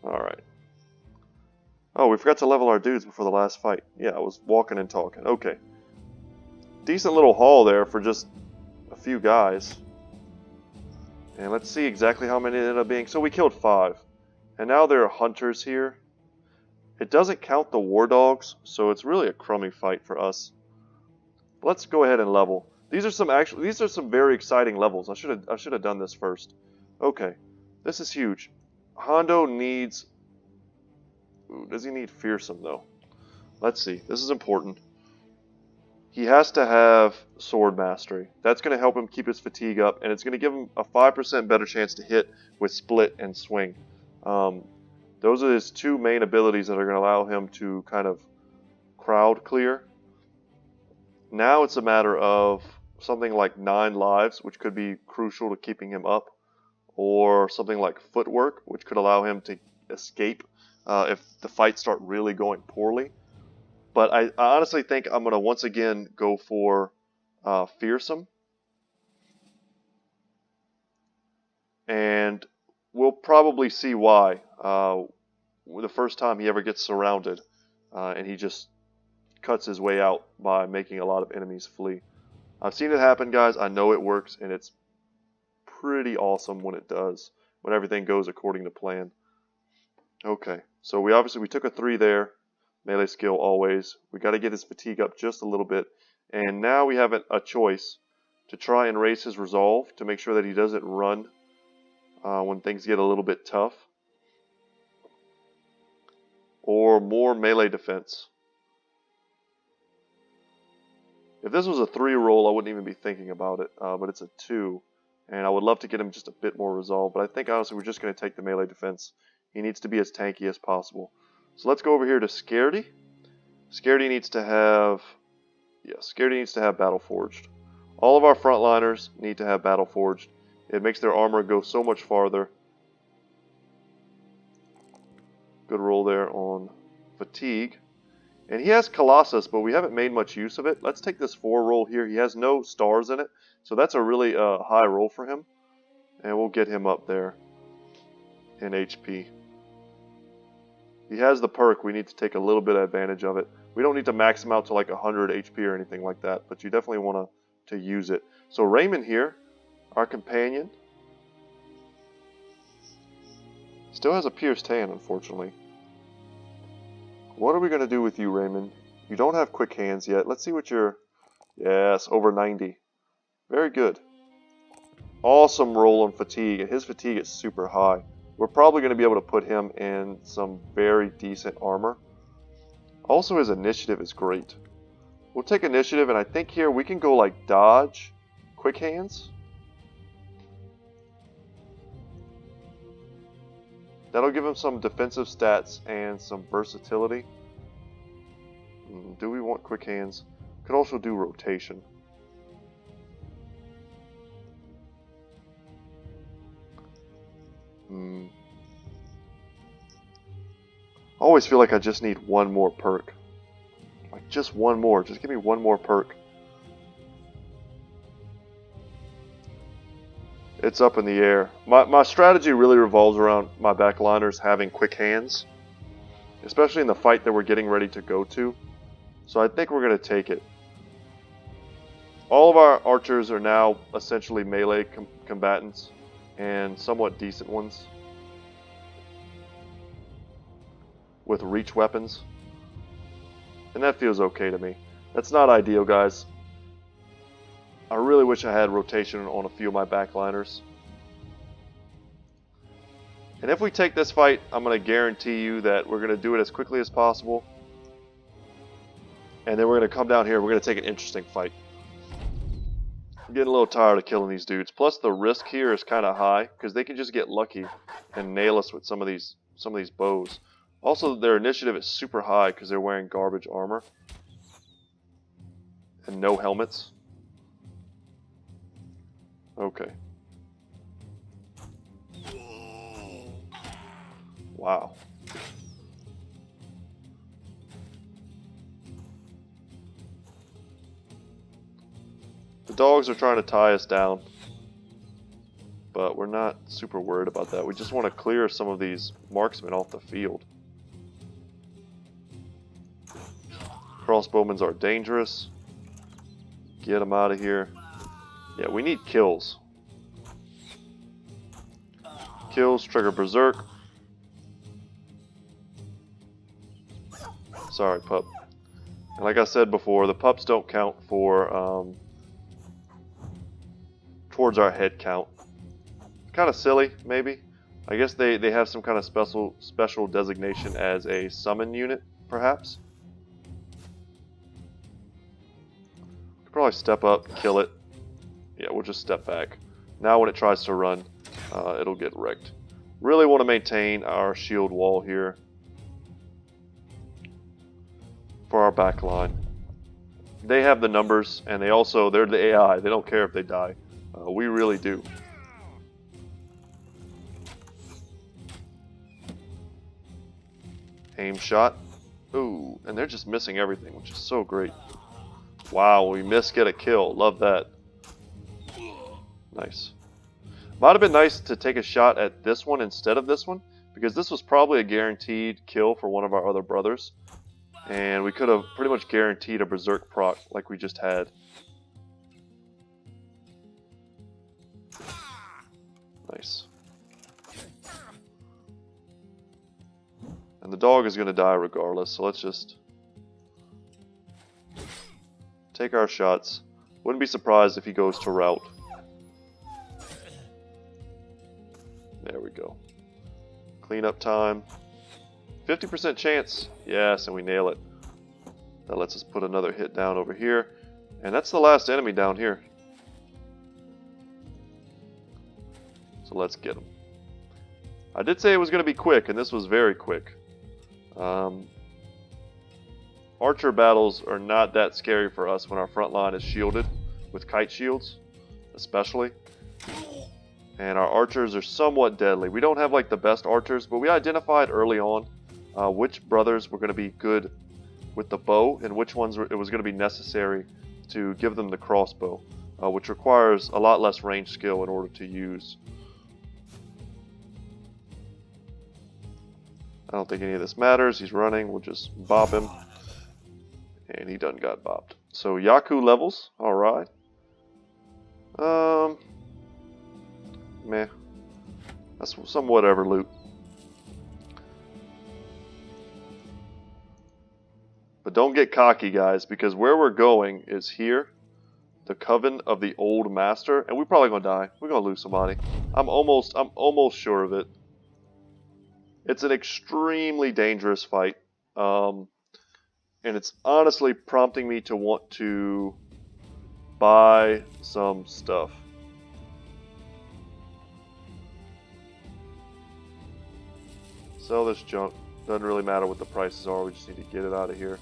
Alright. Oh, we forgot to level our dudes before the last fight. Yeah, I was walking and talking. Okay. Decent little haul there for just a few guys. And let's see exactly how many it ended up being. So we killed 5. And now there are hunters here. It doesn't count the war dogs, so it's really a crummy fight for us. Let's go ahead and level. These are some very exciting levels. I should have done this first. Okay. This is huge. Hondo needs... Ooh, does he need Fearsome, though? Let's see. This is important. He has to have Sword Mastery. That's going to help him keep his fatigue up, and it's going to give him a 5% better chance to hit with Split and Swing. Those are his 2 main abilities that are going to allow him to kind of crowd clear. Now it's a matter of something like 9 lives, which could be crucial to keeping him up, or something like Footwork, which could allow him to escape if the fights start really going poorly. But I honestly think I'm going to once again go for Fearsome. And we'll probably see why the first time he ever gets surrounded and he just cuts his way out by making a lot of enemies flee. I've seen it happen, guys. I know it works, and it's pretty awesome when it does, when everything goes according to plan. Okay, so we took a 3 there. Melee skill always. We got to get his fatigue up just a little bit. And now we have a choice to try and raise his resolve to make sure that he doesn't run when things get a little bit tough. Or more melee defense. If this was a 3 roll, I wouldn't even be thinking about it. But it's a 2. And I would love to get him just a bit more resolve. But I think honestly we're just going to take the melee defense. He needs to be as tanky as possible. So let's go over here to Scaredy. Scaredy needs to have Battle Forged. All of our frontliners need to have Battle Forged. It makes their armor go so much farther. Good roll there on Fatigue. And he has Colossus, but we haven't made much use of it. Let's take this 4 roll here. He has no stars in it, so that's a really high roll for him. And we'll get him up there in HP. He has the perk. We need to take a little bit of advantage of it. We don't need to max him out to like 100 HP or anything like that, but you definitely want to use it. So Raymond here, our companion, still has a pierced hand, unfortunately. What are we going to do with you, Raymond? You don't have quick hands yet. Let's see what your... Yes, over 90. Very good. Awesome roll on fatigue, and his fatigue is super high. We're probably going to be able to put him in some very decent armor. Also, his initiative is great. We'll take initiative, and I think here we can go like dodge, quick hands. That'll give him some defensive stats and some versatility. Do we want quick hands? Could also do rotation. I always feel like I just need one more perk. Like just one more. Just give me one more perk. It's up in the air. My strategy really revolves around my backliners having quick hands, especially in the fight that we're getting ready to go to. So I think we're going to take it. All of our archers are now essentially melee combatants and somewhat decent ones with reach weapons. And that feels okay to me. That's not ideal, guys. I really wish I had rotation on a few of my backliners. And if we take this fight, I'm going to guarantee you that we're going to do it as quickly as possible. And then we're going to come down here, we're going to take an interesting fight. I'm getting a little tired of killing these dudes. Plus the risk here is kind of high, because they can just get lucky and nail us with some of these bows. Also, their initiative is super high because they're wearing garbage armor. And no helmets. Okay. Wow. The dogs are trying to tie us down, but we're not super worried about that. We just want to clear some of these marksmen off the field. Crossbowmen are dangerous. Get them out of here. Yeah, we need kills. Kills trigger Berserk. Sorry, pup. And like I said before, the pups don't count for towards our head count. Kind of silly, maybe. I guess they have some kind of special designation as a summon unit, perhaps. Could probably step up, kill it. Yeah, we'll just step back. Now when it tries to run, it'll get wrecked. Really want to maintain our shield wall here for our back line. They have the numbers, and they're the AI. They don't care if they die. We really do. Aim shot. Ooh, and they're just missing everything, which is so great. Wow, we missed get a kill. Love that. Nice. Might have been nice to take a shot at this one instead of this one, because this was probably a guaranteed kill for one of our other brothers. And we could have pretty much guaranteed a Berserk proc like we just had. Nice. And the dog is going to die regardless, so let's just take our shots. Wouldn't be surprised if he goes to rout. There we go. Cleanup time. 50% chance. Yes, and we nail it. That lets us put another hit down over here. And that's the last enemy down here. So let's get him. I did say it was going to be quick, and this was very quick. Archer battles are not that scary for us when our front line is shielded with kite shields, especially. And our archers are somewhat deadly. We don't have like the best archers, but we identified early on which brothers were going to be good with the bow and which ones it was going to be necessary to give them the crossbow, which requires a lot less range skill in order to use. I don't think any of this matters. He's running. We'll just bop him. And he done got bopped. So Yaku levels. Alright. Meh. That's some whatever loot. But don't get cocky, guys, because where we're going is here. The Coven of the Old Master. And we're probably going to die. We're going to lose somebody. I'm almost sure of it. It's an extremely dangerous fight. And it's honestly prompting me to want to buy some stuff. Sell this junk. Doesn't really matter what the prices are. We just need to get it out of here.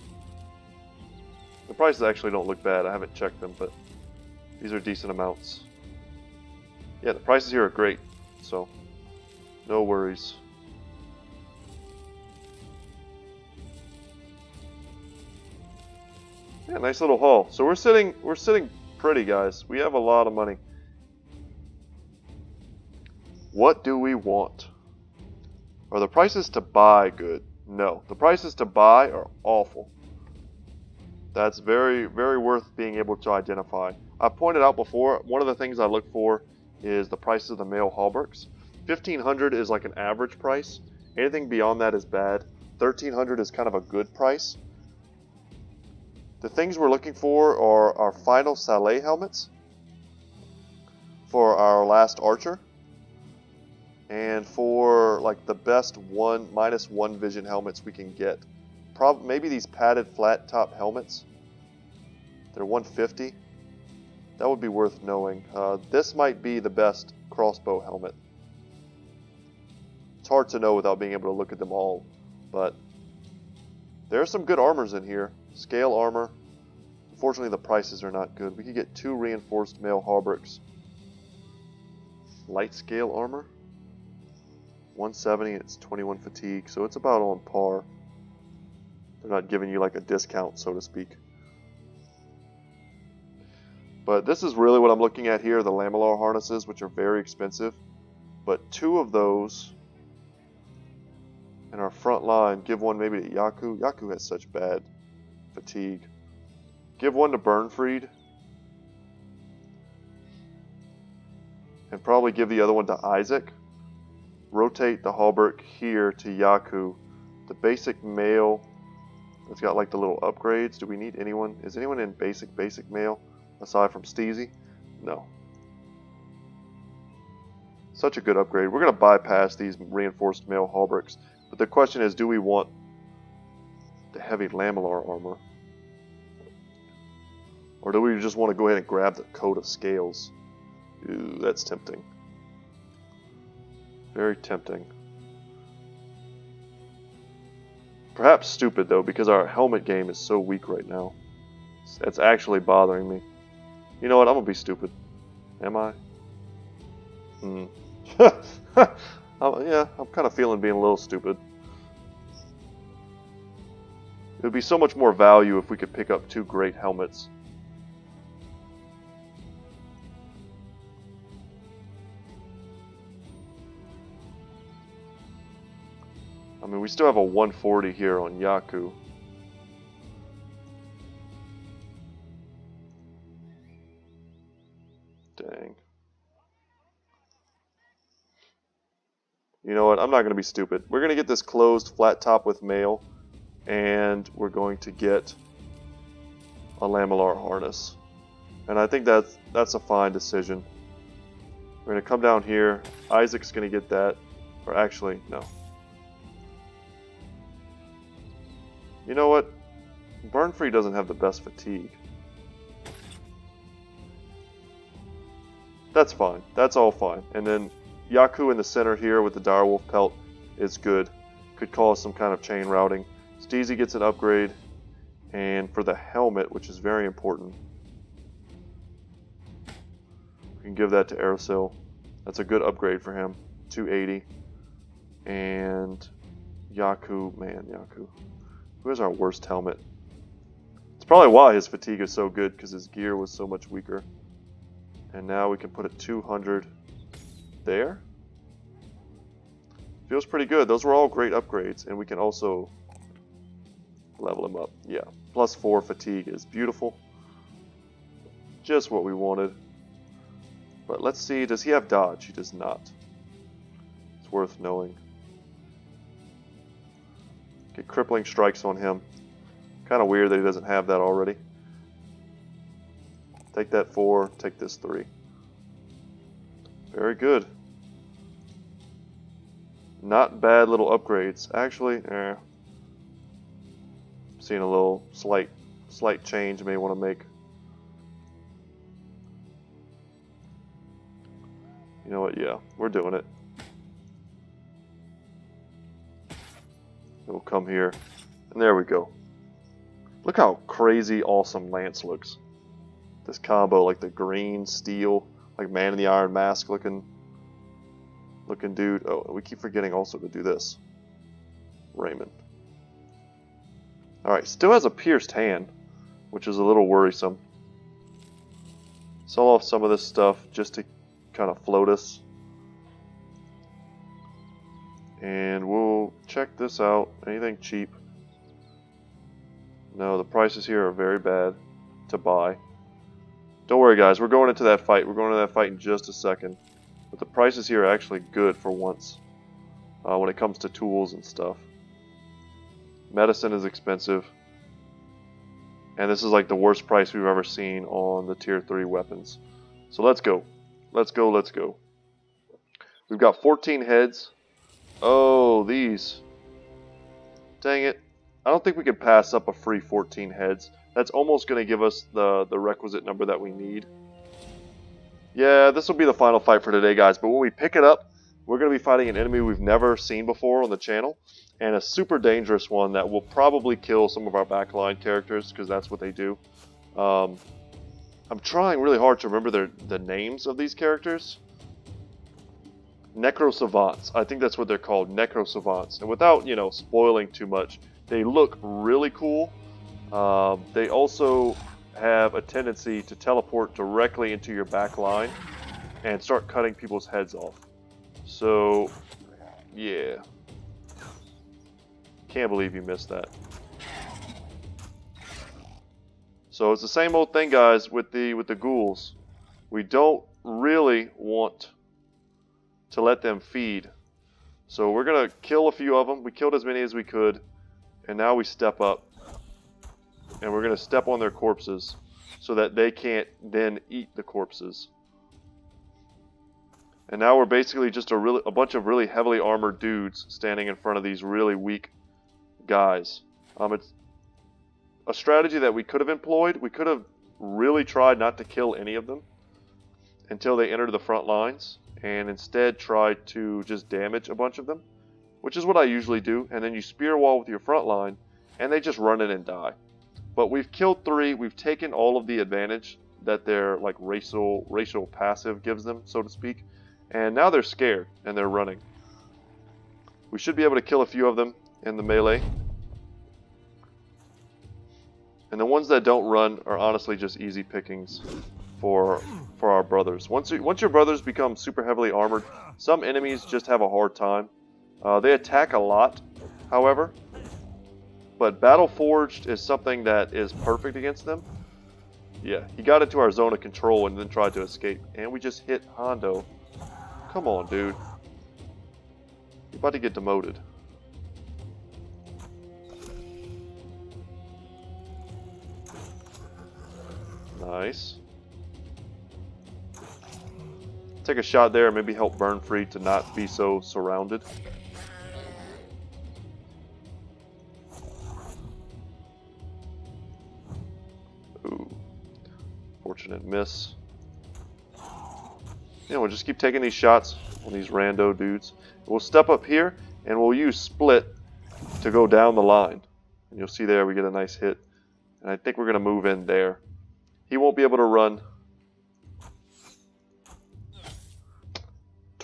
The prices actually don't look bad. I haven't checked them, but these are decent amounts. Yeah, the prices here are great. So, no worries. Yeah, nice little haul. So we're sitting pretty, guys. We have a lot of money. What do we want? Are the prices to buy good? No. The prices to buy are awful. That's very, very worth being able to identify. I pointed out before, one of the things I look for is the prices of the male hauberks. 1500 is like an average price. Anything beyond that is bad. 1300 is kind of a good price. The things we're looking for are our final Saleh helmets for our last archer. And for like the best -1 vision helmets we can get. Maybe these padded flat top helmets. They're 150. That would be worth knowing. This might be the best crossbow helmet. It's hard to know without being able to look at them all. But there's some good armors in here. Scale armor. Unfortunately the prices are not good. We could get 2 reinforced male hauberks. Light scale armor. 170 and it's 21 fatigue, so it's about on par. They're not giving you like a discount, so to speak. But this is really what I'm looking at here, the lamellar harnesses, which are very expensive. But 2 of those in our front line, give one maybe to Yaku. Yaku has such bad fatigue. Give one to Bernfried. And probably give the other one to Isaac. Rotate the hauberk here to Yaku. The basic male, it's got like the little upgrades. Do we need anyone? Is anyone in basic male aside from Steezy? No. Such a good upgrade. We're going to bypass these reinforced male hauberks. But the question is, do we want the heavy lamellar armor? Or do we just want to go ahead and grab the coat of scales? Ooh, that's tempting. Very tempting. Perhaps stupid though, because our helmet game is so weak right now. That's actually bothering me. You know what? I'm gonna be stupid. Am I? Yeah, I'm kind of feeling being a little stupid. It would be so much more value if we could pick up 2 great helmets. I mean, we still have a 140 here on Yaku. Dang. You know what? I'm not going to be stupid. We're going to get this closed flat top with mail, and we're going to get a lamellar harness. And I think that's a fine decision. We're going to come down here. Isaac's going to get that. Or actually, no. You know what? Bernfried doesn't have the best fatigue. That's fine. That's all fine. And then Yaku in the center here with the direwolf pelt is good. Could cause some kind of chain routing. Steezy gets an upgrade. And for the helmet, which is very important, can give that to Aerosil. That's a good upgrade for him. 280. And Yaku, man, Yaku. Who has our worst helmet? It's probably why his fatigue is so good, because his gear was so much weaker. And now we can put it 200 there. Feels pretty good. Those were all great upgrades, and we can also level him up. Yeah, +4 fatigue is beautiful. Just what we wanted. But let's see, does he have dodge? He does not. It's worth knowing. Get crippling strikes on him. Kind of weird that he doesn't have that already. Take that 4, take this 3. Very good. Not bad little upgrades. Actually, seeing a little slight change I may want to make. You know what? Yeah, we're doing it. We'll come here, and there we go. Look how crazy awesome Lance looks. This combo, like the green steel, like Man in the Iron Mask looking dude. Oh, we keep forgetting also to do this. Raymond. Alright, still has a pierced hand, which is a little worrisome. Sell off some of this stuff just to kind of float us. And we'll check this out. Anything cheap? No, the prices here are very bad to buy. Don't worry guys, we're going into that fight. We're going into that fight in just a second. But the prices here are actually good for once. When it comes to tools and stuff. Medicine is expensive. And this is like the worst price we've ever seen on the tier 3 weapons. So let's go. Let's go, let's go. We've got 14 heads. Oh, these. Dang it. I don't think we can pass up a free 14 heads. That's almost going to give us the requisite number that we need. Yeah, this will be the final fight for today, guys. But when we pick it up, we're going to be fighting an enemy we've never seen before on the channel. And a super dangerous one that will probably kill some of our backline characters, because that's what they do. I'm trying really hard to remember the names of these characters. Necrosavants. I think that's what they're called, Necrosavants. And without, you know, spoiling too much, they look really cool. They also have a tendency to teleport directly into your back line and start cutting people's heads off. So, yeah. Can't believe you missed that. So it's the same old thing, guys, with the ghouls. We don't really want to let them feed. So we're going to kill a few of them. We killed as many as we could. And now we step up. And we're going to step on their corpses so that they can't then eat the corpses. And now we're basically just a bunch of really heavily armored dudes standing in front of these really weak guys. It's a strategy that we could have employed. We could have really tried not to kill any of them until they entered the front lines, and instead tried to just damage a bunch of them, which is what I usually do. And then you spear wall with your front line, and they just run in and die. But we've killed 3. We've taken all of the advantage that their like racial passive gives them, so to speak. And now they're scared and they're running. We should be able to kill a few of them in the melee. And the ones that don't run are honestly just easy pickings for our brothers. Once your brothers become super heavily armored, some enemies just have a hard time. They attack a lot, however. But Battle Forged is something that is perfect against them. Yeah, he got into our zone of control and then tried to escape. And we just hit Hondo. Come on, dude. You're about to get demoted. Nice. Take a shot there and maybe help Burnfree to not be so surrounded. Ooh. Fortunate miss. Yeah, we'll just keep taking these shots on these rando dudes. We'll step up here and we'll use split to go down the line. And you'll see there we get a nice hit. And I think we're going to move in there. He won't be able to run.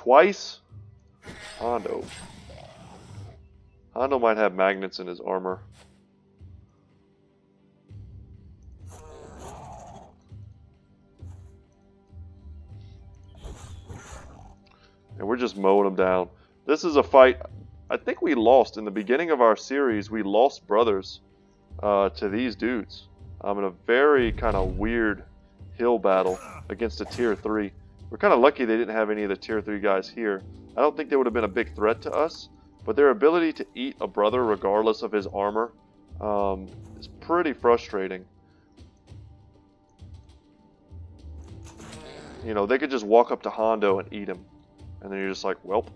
twice. Hondo. Hondo might have magnets in his armor. And we're just mowing them down. This is a fight. I think we lost in the beginning of our series. We lost brothers to these dudes in a very kind of weird hill battle against a tier 3. We're kind of lucky they didn't have any of the tier 3 guys here. I don't think they would have been a big threat to us, but their ability to eat a brother regardless of his armor is pretty frustrating. You know, they could just walk up to Hondo and eat him. And then you're just like, welp.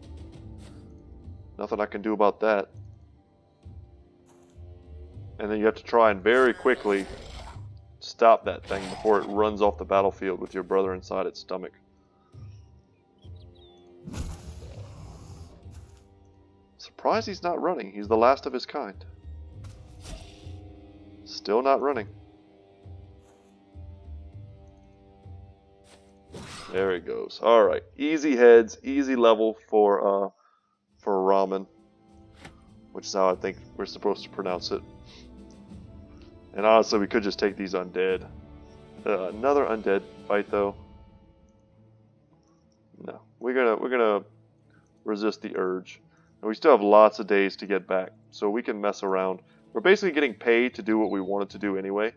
Nothing I can do about that. And then you have to try and very quickly stop that thing before it runs off the battlefield with your brother inside its stomach. Surprised he's not running. He's the last of his kind. Still not running. There he goes. Alright. Easy heads, easy level for Ramen. Which is how I think we're supposed to pronounce it. And honestly, we could just take these undead. Another undead fight, though. No, we're gonna resist the urge, and we still have lots of days to get back, so we can mess around. We're basically getting paid to do what we wanted to do anyway.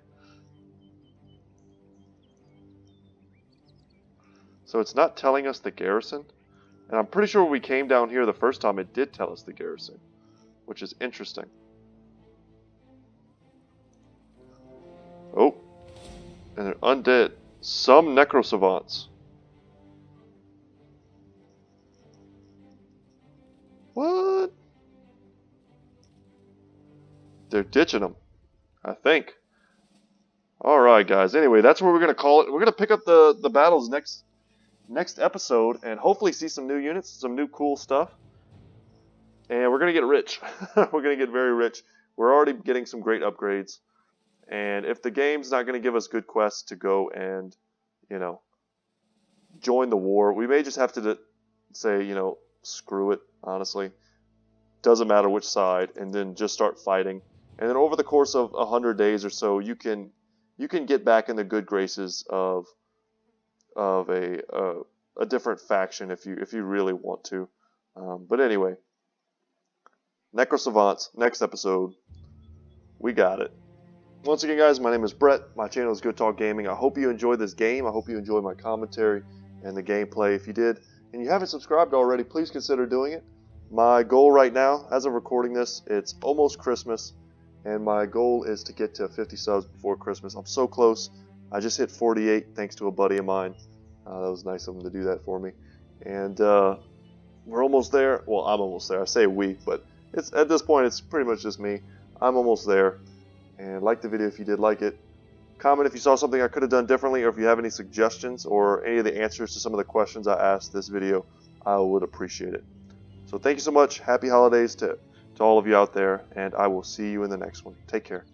So it's not telling us the garrison, and I'm pretty sure when we came down here the first time, it did tell us the garrison, which is interesting. Oh, and they're undead. Some necrosavants. What? They're ditching them, I think. Alright, guys. Anyway, that's where we're going to call it. We're going to pick up the battles next episode and hopefully see some new units, some new cool stuff. And we're going to get rich. We're going to get very rich. We're already getting some great upgrades. And if the game's not going to give us good quests to go and, you know, join the war, we may just have to say, you know, screw it, honestly. Doesn't matter which side, and then just start fighting. And then over the course of 100 days or so, you can get back in the good graces of a different faction if you really want to. But anyway, Necrosavants, next episode. We got it. Once again, guys, my name is Brett. My channel is Good Talk Gaming. I hope you enjoyed this game. I hope you enjoyed my commentary and the gameplay. If you did, and you haven't subscribed already, please consider doing it. My goal right now, as of recording this, it's almost Christmas, and my goal is to get to 50 subs before Christmas. I'm so close. I just hit 48 thanks to a buddy of mine. That was nice of him to do that for me. And we're almost there. Well, I'm almost there. I say we, but it's at this point, it's pretty much just me. I'm almost there. And like the video if you did like it. Comment if you saw something I could have done differently, or if you have any suggestions or any of the answers to some of the questions I asked this video. I would appreciate it. So thank you so much. Happy holidays to all of you out there, and I will see you in the next one. Take care.